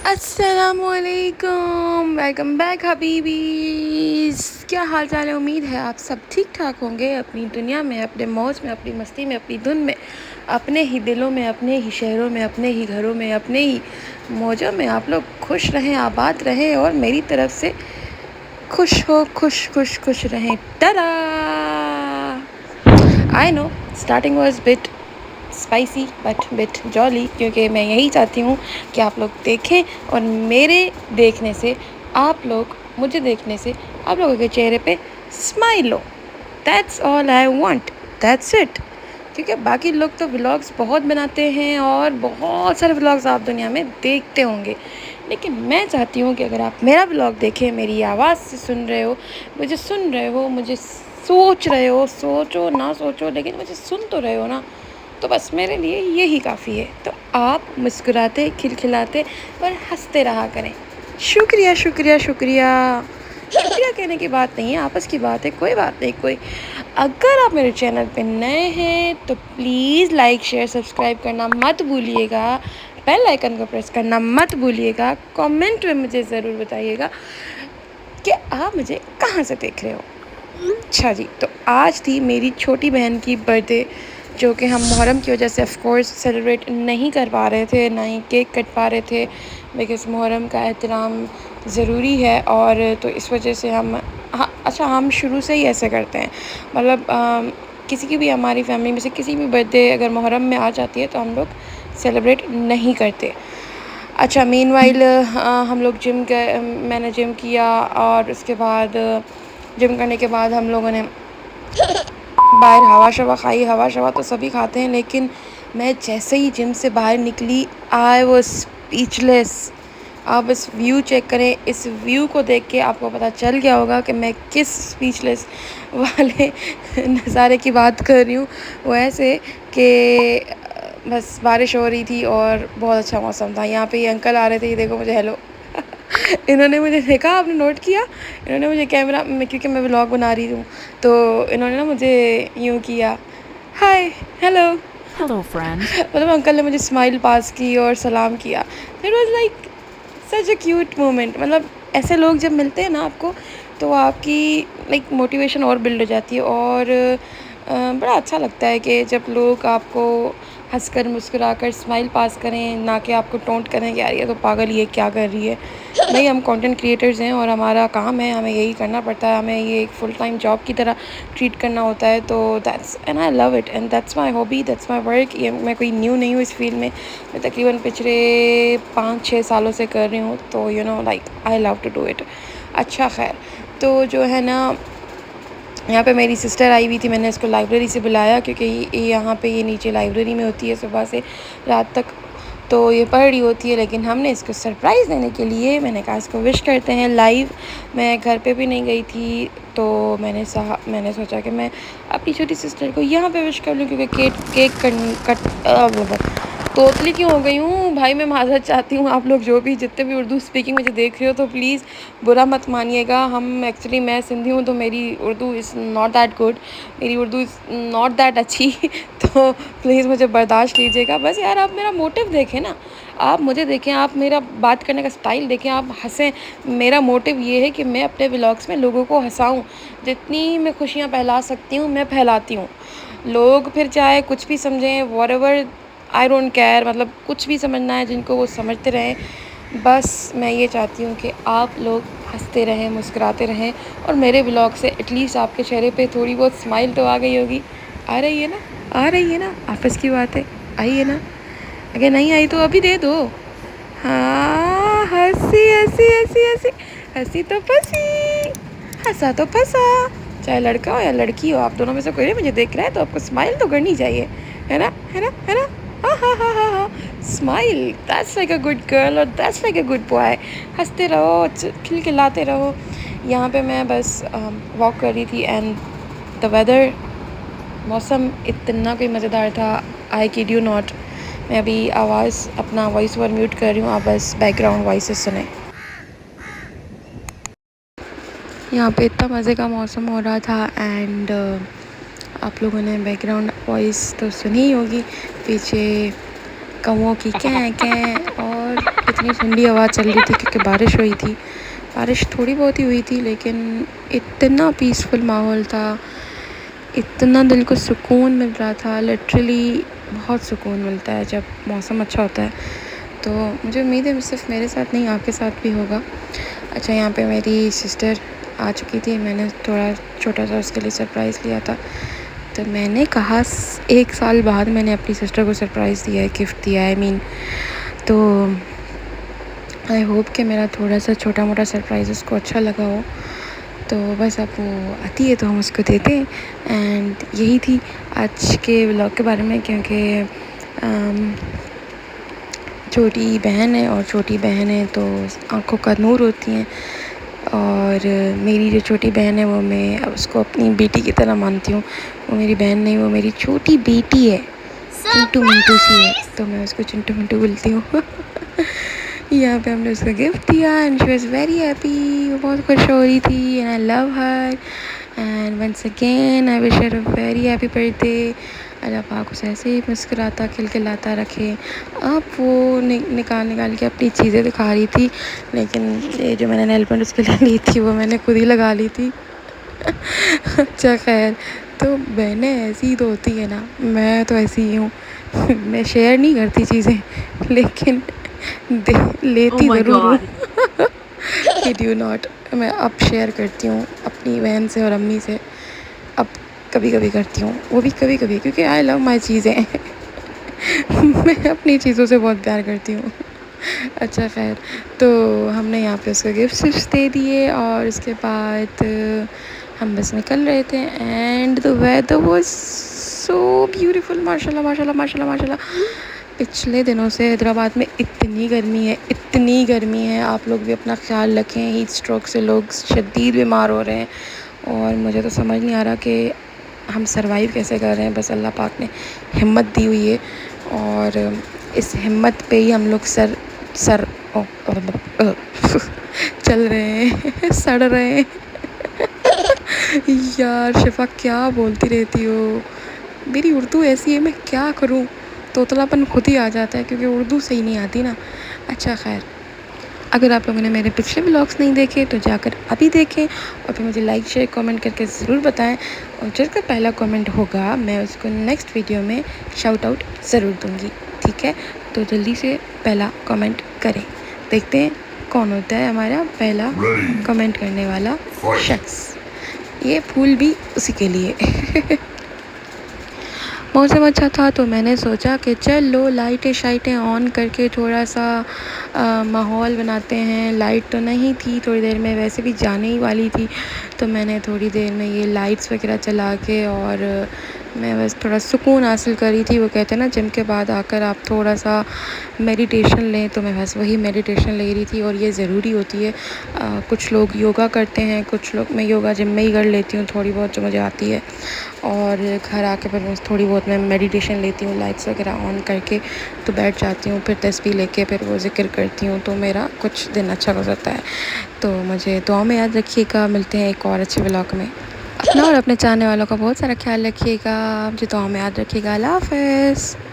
अस्सलामुअलैकुम, welcome back हबीबीज़। क्या हाल चाल है? उम्मीद है आप सब ठीक ठाक होंगे, अपनी दुनिया में, अपने मौज में, अपनी मस्ती में, अपनी धुन में, अपने ही दिलों में, अपने ही शहरों में, अपने ही घरों में, अपने ही मौजों में आप लोग खुश रहें, आबाद रहें और मेरी तरफ से खुश हो, खुश खुश खुश रहें। Ta-ra! I know starting was bit spicy but bit jolly, क्योंकि मैं यही चाहती हूँ कि आप लोग देखें और मेरे देखने से आप लोग, मुझे देखने से आप लोगों के चेहरे पे स्माइल हो। That's all I want, that's it. क्योंकि बाकी लोग तो व्लॉग्स बहुत बनाते हैं और बहुत सारे व्लॉग्स आप दुनिया में देखते होंगे, लेकिन मैं चाहती हूँ कि अगर आप मेरा व्लॉग देखें, मेरी आवाज़ से सुन रहे हो, मुझे सुन रहे हो, मुझे सोच रहे हो, सोचो ना सोचो लेकिन मुझे सुन तो रहे हो ना, तो बस मेरे लिए यही काफ़ी है। तो आप मुस्कुराते, खिलखिलाते और हंसते रहा करें। शुक्रिया शुक्रिया शुक्रिया। शुक्रिया कहने की बात नहीं है, आपस की बात है, कोई बात नहीं। कोई अगर आप मेरे चैनल पे नए हैं तो प्लीज़ लाइक शेयर सब्सक्राइब करना मत भूलिएगा, बेल आइकन को प्रेस करना मत भूलिएगा। कमेंट में मुझे ज़रूर बताइएगा कि आप मुझे कहाँ से देख रहे हो। अच्छा जी, तो आज थी मेरी छोटी बहन की बर्थडे, जो कि हम मुहर्रम की वजह से ऑफ़ कोर्स सेलिब्रेट नहीं कर पा रहे थे, ना ही केक कट पा रहे थे, बिकॉज़ मुहर्रम का एहतराम ज़रूरी है। और तो इस वजह से हम अच्छा, हम शुरू से ही ऐसे करते हैं, मतलब किसी की भी, हमारी फैमिली में से किसी भी बर्थडे अगर मुहर्रम में आ जाती है तो हम लोग सेलिब्रेट नहीं करते। अच्छा, मीनवाइल हम लोग मैंने जिम किया और उसके बाद जिम करने के बाद हम लोगों ने बाहर हवा शवा खाई। हवा शवा तो सभी खाते हैं, लेकिन मैं जैसे ही जिम से बाहर निकली, आई वाज स्पीचलेस। आप इस व्यू चेक करें, इस व्यू को देख के आपको पता चल गया होगा कि मैं किस स्पीचलेस वाले नज़ारे की बात कर रही हूँ। वो ऐसे कि बस बारिश हो रही थी और बहुत अच्छा मौसम था। यहाँ पे ये अंकल आ रहे थे, ये देखो मुझे हेलो इन्होंने मुझे देखा, आपने नोट किया? इन्होंने मुझे कैमरा में, क्योंकि मैं व्लॉग बना रही हूँ, तो इन्होंने ना मुझे यूँ किया, हाय, हेलो। Hello, friend. मतलब अंकल ने मुझे स्माइल पास की और सलाम किया। It was like such a cute moment. मतलब ऐसे लोग जब मिलते हैं ना आपको, तो आपकी लाइक मोटिवेशन और बिल्ड हो जाती है और बड़ा अच्छा लगता है कि जब लोग आपको हंसकर मुस्कुराकर स्माइल पास करें, ना कि आपको टोंट करें कि यार ये तो पागल, ये क्या कर रही है। नहीं, हम कंटेंट क्रिएटर्स हैं और हमारा काम है, हमें यही करना पड़ता है, हमें ये एक फुल टाइम जॉब की तरह ट्रीट करना होता है। तो that's and I love it and that's my hobby, that's my work. ये मैं कोई न्यू नहीं हूँ इस फील्ड में, मैं तकरीबन पिछले 5-6 सालों से कर रही हूँ। तो you know like I love to do it. अच्छा खैर, तो जो है ना, यहाँ पे मेरी सिस्टर आई हुई थी, मैंने इसको लाइब्रेरी से बुलाया क्योंकि यहाँ पे ये नीचे लाइब्रेरी में होती है सुबह से रात तक, तो ये पढ़ रही होती है। लेकिन हमने इसको सरप्राइज़ देने के लिए मैंने कहा इसको विश करते हैं लाइव। मैं घर पे भी नहीं गई थी, तो मैंने सोचा कि मैं अपनी छोटी सिस्टर को यहाँ पे विश कर लूँ, क्योंकि तोतली क्यों हो गई हूँ भाई। मैं माज़रत चाहती हूँ, आप लोग जो भी जितने भी उर्दू स्पीकिंग मुझे देख रहे हो तो प्लीज़ बुरा मत मानिएगा। मैं सिंधी हूँ तो मेरी Urdu is not that good, मेरी उर्दू इज़ नॉट दैट अच्छी तो प्लीज़ मुझे बर्दाश्त कीजिएगा। बस यार, आप मेरा मोटिव देखें ना, आप मुझे देखें, आप मेरा बात करने का स्टाइल देखें, आप हंसें। मेरा मोटिव ये है कि मैं अपने व्लॉग्स में लोगों को हंसाऊँ, जितनी मैं खुशियाँ फैला सकती हूँ मैं फैलाती हूँ। लोग फिर चाहे कुछ भी समझें, व्हाटएवर, आई डोंट केयर, मतलब कुछ भी समझना है जिनको वो समझते रहें। बस मैं ये चाहती हूँ कि आप लोग हंसते रहें, मुस्कुराते रहें और मेरे व्लॉग से एटलीस्ट आपके चेहरे पे थोड़ी बहुत स्माइल तो आ गई होगी। आ रही है ना? आ रही है ना? आपस की बात है, आई है ना? अगर नहीं आई तो अभी दे दो। हाँ, हंसी हंसी हंसी हंसी, हंसी तो फंसी, हंसा तो फंसा। चाहे लड़का हो या लड़की हो, आप दोनों में से कोई नहीं मुझे देख रहा है तो आपको स्माइल तो करनी चाहिए, है ना? है ना? है ना? हाँ हाँ हाँ हाँ हाँ, smile, that's like a good girl और that's like a good boy. हंसते रहो, खिलखिलाते रहो। यहाँ पे मैं बस वॉक कर रही थी एंड द वेदर, मौसम इतना कोई मज़ेदार था, आई किड यू नॉट। मैं अभी अपना वॉइस ओवर म्यूट कर रही हूँ, आप बस बैकग्राउंड वॉइसेस सुने। यहाँ पे इतना मज़े का मौसम हो रहा था एंड आप लोगों ने बैकग्राउंड वॉइस तो सुनी ही होगी, पीछे कौवों की कैं कैं, और इतनी ठंडी हवा चल रही थी क्योंकि बारिश हुई थी। बारिश थोड़ी बहुत ही हुई थी लेकिन इतना पीसफुल माहौल था, इतना दिल को सुकून मिल रहा था। लिटरली बहुत सुकून मिलता है जब मौसम अच्छा होता है। तो मुझे उम्मीद है सिर्फ मेरे साथ नहीं, आपके साथ भी होगा। अच्छा, यहाँ पे मेरी सिस्टर आ चुकी थी। मैंने थोड़ा छोटा सा उसके लिए सरप्राइज़ लिया था। तो मैंने कहा 1 साल बाद मैंने अपनी सिस्टर को सरप्राइज़ दिया है, गिफ्ट दिया है। तो आई होप कि मेरा थोड़ा सा छोटा मोटा सरप्राइज़ उसको अच्छा लगा हो। तो बस अब वो आती है तो हम उसको देते हैं। एंड यही थी आज के व्लॉग के बारे में, क्योंकि छोटी बहन है और छोटी बहनें तो आँखों का नूर होती हैं। और मेरी जो छोटी बहन है वो मैं उसको अपनी बेटी की तरह मानती हूँ। वो मेरी बहन नहीं, वो मेरी छोटी बेटी है, चिंटू मिंटू सी है, तो मैं उसको चिंटू मिंटू बोलती हूँ। यहाँ पे हमने उसको गिफ्ट दिया and she was very happy. वो बहुत खुश हो रही थी and I love her and once again I wish her a very happy birthday. Allah पाक उसे ऐसे ही मुस्कुराता खिलखिलाता रखे। अब वो निकाल के अपनी चीज़ें दिखा रही थी, लेकिन ये जो मैंने नेल पेंट उसके लिए ली थी वो मैंने खुद ही लगा ली थी। अच्छा खैर, तो बहनें ऐसी ही तो होती है ना, मैं तो ऐसी ही हूँ। मैं शेयर नहीं करती चीज़ें, लेकिन लेती ज़रूर हूँ। किड यू नॉट, मैं अब शेयर करती हूँ अपनी बहन से और अम्मी से। अब कभी कभी करती हूँ, वो भी कभी कभी, क्योंकि आई लव माई चीज़ें। मैं अपनी चीज़ों से बहुत प्यार करती हूँ। अच्छा खैर, तो हमने यहाँ पे उसको गिफ्ट दे दिए और उसके बाद हम बस निकल रहे थे and the weather was so beautiful. माशाल्लाह माशाल्लाह माशाल्लाह माशाल्लाह। पिछले दिनों से हैदराबाद में इतनी गर्मी है, इतनी गर्मी है। आप लोग भी अपना ख्याल रखें, हीट स्ट्रोक से लोग शदीद बीमार हो रहे हैं और मुझे तो समझ नहीं आ रहा कि हम सर्वाइव कैसे कर रहे हैं। बस अल्लाह पाक ने हिम्मत दी हुई है और इस हिम्मत पे ही हम लोग चल रहे हैं, सड़ रहे हैं। यार शिफा क्या बोलती रहती हो, मेरी उर्दू ऐसी है, मैं क्या करूँ, तोतलापन खुद ही आ जाता है क्योंकि उर्दू सही नहीं आती ना। अच्छा खैर, अगर आप लोगों ने मेरे पिछले व्लॉग्स नहीं देखे तो जाकर अभी देखें और फिर मुझे लाइक शेयर कमेंट करके ज़रूर बताएं, और जिसका पहला कमेंट होगा मैं उसको नेक्स्ट वीडियो में शाउट आउट ज़रूर दूँगी। ठीक है, तो जल्दी से पहला कमेंट करें, देखते हैं कौन होता है हमारा पहला कमेंट करने वाला शख्स। ये फूल भी उसी के लिए। मौसम अच्छा था तो मैंने सोचा कि चलो लाइटें शाइटें ऑन करके थोड़ा सा माहौल बनाते हैं। लाइट तो नहीं थी, थोड़ी देर में वैसे भी जाने ही वाली थी, तो मैंने थोड़ी देर में ये लाइट्स वगैरह चला के और मैं बस थोड़ा सुकून हासिल कर रही थी। वो कहते हैं ना जिम के बाद आकर आप थोड़ा सा मेडिटेशन लें, तो मैं बस वही मेडिटेशन ले रही थी और ये ज़रूरी होती है। कुछ लोग योगा करते हैं, कुछ लोग, मैं योगा जिम में ही कर लेती हूँ थोड़ी बहुत जो मुझे आती है, और घर आके फिर बस थोड़ी बहुत मैं मेडिटेशन लेती हूँ लाइट्स वगैरह ऑन करके, तो बैठ जाती हूँ, फिर तस्बीह लेके फिर वो ज़िक्र करती हूँ, तो मेरा कुछ दिन अच्छा गुजरता है। तो मुझे दुआ में याद रखिएगा, मिलते हैं एक और अच्छे व्लॉग में। अपना और अपने चाहने वालों का बहुत सारा ख्याल रखिएगा, मुझे दुआ में याद रखिएगा। अल्लाह हाफ़िज़।